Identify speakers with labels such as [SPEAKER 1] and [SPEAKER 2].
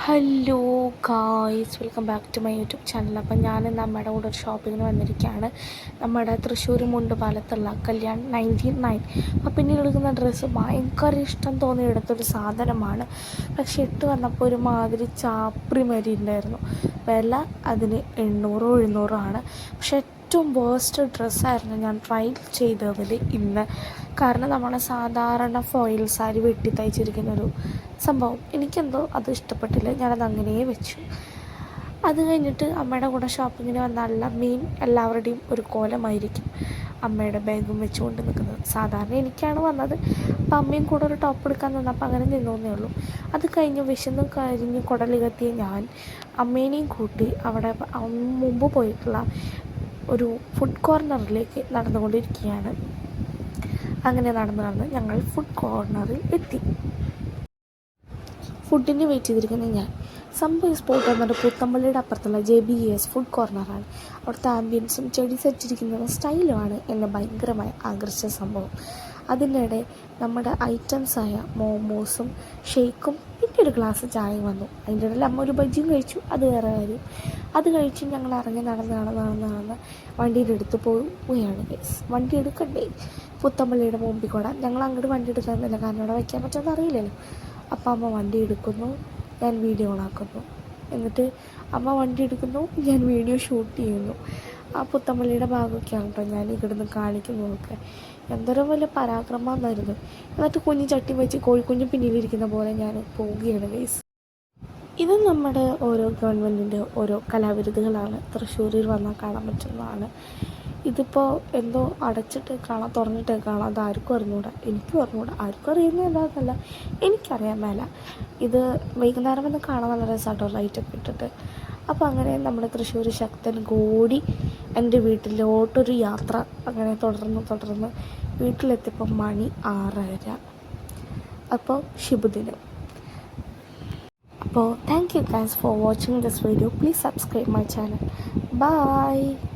[SPEAKER 1] Hello guys, welcome back to my YouTube channel. അപ്പം ഞാൻ നമ്മുടെ കൂടെ ഒരു ഷോപ്പിങ്ങിന് വന്നിരിക്കുകയാണ്. നമ്മുടെ തൃശ്ശൂർ മുണ്ടുപാലത്തുള്ള കല്യാൺ 99. അപ്പം പിന്നീട് എടുക്കുന്ന ഡ്രസ്സ് ഭയങ്കര ഇഷ്ടം തോന്നി എടുത്തൊരു സാധനമാണ്. പക്ഷെ ഇട്ട് വന്നപ്പോൾ ഒരുമാതിരി ചാപ്രി മരി ഉണ്ടായിരുന്നു. വില അതിന് 800-700 ആണ്. പക്ഷെ ഏറ്റവും വേസ്റ്റ് ഡ്രസ്സായിരുന്നു ഞാൻ ട്രൈ ചെയ്തതിൽ ഇന്ന്. കാരണം നമ്മൾ സാധാരണ ഫോയിൽ സാരി വെട്ടി തയ്ച്ചിരിക്കുന്നൊരു സംഭവം എനിക്കെന്തോ അത് ഇഷ്ടപ്പെട്ടില്ല. ഞാനത് അങ്ങനെ വെച്ചു. അത് കഴിഞ്ഞിട്ട് അമ്മയുടെ കൂടെ ഷോപ്പിങ്ങിന് വന്നാലുള്ള മെയിൻ എല്ലാവരുടെയും ഒരു കോലമായിരിക്കും അമ്മയുടെ ബാഗും വെച്ചുകൊണ്ട് നിൽക്കുന്നത്. സാധാരണ എനിക്കാണ് വന്നത്. അപ്പം അമ്മയും കൂടെ ഒരു ടോപ്പ് എടുക്കാൻ നിന്നപ്പോൾ അങ്ങനെ നിന്നോന്നേ ഉള്ളൂ. അത് കഴിഞ്ഞ് വിശന്ന് കഴിഞ്ഞ് കുടലികത്തിയ ഞാൻ അമ്മേനെയും കൂട്ടി അവിടെ മുമ്പ് പോയിട്ടുള്ള ഒരു ഫുഡ് കോർണറിലേക്ക് നടന്നുകൊണ്ടിരിക്കുകയാണ്. അങ്ങനെ നടന്ന് ഞങ്ങൾ ഫുഡ് കോർണറിൽ എത്തി. ഫുഡിന് വെയിറ്റ് ചെയ്തിരിക്കുന്ന ഞാൻ സംഭവം സ്പോട്ട് വന്നിട്ട് പുത്തമ്പള്ളിയുടെ അപ്പുറത്തുള്ള JBS ഫുഡ് കോർണറാണ്. അവിടുത്തെ ആംബിയൻസും ചെടി സെറ്റിരിക്കുന്ന സ്റ്റൈലുമാണ് എന്നെ ഭയങ്കരമായി ആകർഷിച്ച സംഭവം. അതിനിടെ നമ്മുടെ ഐറ്റംസായ മോമോസും ഷേക്കും പിന്നെ ഒരു ഗ്ലാസ് ചായയും വന്നു. അതിൻ്റെ ഇടയിൽ അമ്മ ഒരു ബജ്ജിയും കഴിച്ചു. അത് വേറെ കാര്യം. അത് കഴിച്ച് ഞങ്ങൾ ഇറങ്ങി നടന്ന് വണ്ടിയുടെ അടുത്ത് പോവുകയാണ്. വണ്ടി എടുക്കണ്ടേ, പുത്തമ്പള്ളിയുടെ മുമ്പിൽ കൂടെ. ഞങ്ങൾ അങ്ങോട്ട് വണ്ടി എടുക്കാറില്ല, കാരണം അവിടെ വയ്ക്കാൻ പറ്റുമെന്ന് അറിയില്ലല്ലോ. അപ്പം അമ്മ വണ്ടി എടുക്കുന്നു, ഞാൻ വീഡിയോ ഓണാക്കുന്നു. എന്നിട്ട് അമ്മ വണ്ടി എടുക്കുന്നു, ഞാൻ വീഡിയോ ഷൂട്ട് ചെയ്യുന്നു. ആ പുത്തമ്പള്ളിയുടെ ഭാഗമൊക്കെയാണ് കേട്ടോ ഞാൻ ഇവിടുന്ന് കാണിക്കുന്നതൊക്കെ. എന്തോരം വലിയ പരാക്രമമായിരുന്നു. എന്നിട്ട് കുഞ്ഞു ചട്ടി വെച്ച് കോഴിക്കുഞ്ഞ് പിന്നിലിരിക്കുന്ന പോലെ ഞാൻ പോവുകയാണ് ഗൈസ്. ഇത് നമ്മുടെ ഓരോ ഗവൺമെൻറ്റിൻ്റെ ഓരോ കലാവിരുതുകളാണ്. തൃശ്ശൂരിൽ വന്നാൽ കാണാൻ പറ്റുന്നതാണ്. ഇതിപ്പോൾ എന്തോ അടച്ചിട്ട് കാണാം, തുറന്നിട്ട് കാണാം. അത് ആർക്കും അറിഞ്ഞൂടാ, എനിക്കും അറിഞ്ഞൂടാ. ആർക്കും അറിയുന്നത് എന്താണെന്നല്ല, എനിക്കറിയാൻ മേല. ഇത് വൈകുന്നേരം വന്ന് കാണാൻ നല്ല രസമാട്ടോ, ലൈറ്റൊക്കെ ഇട്ടിട്ട്. അപ്പോൾ അങ്ങനെ നമ്മുടെ തൃശ്ശൂർ ശക്തൻ കൂടി എൻ്റെ വീട്ടിലോട്ടൊരു യാത്ര അങ്ങനെ തുടർന്ന് വീട്ടിലെത്തിയപ്പോൾ മണി 6:30. അപ്പോൾ ശുഭദിനം. അപ്പോൾ thank you guys for watching this video. Please subscribe my channel. Bye.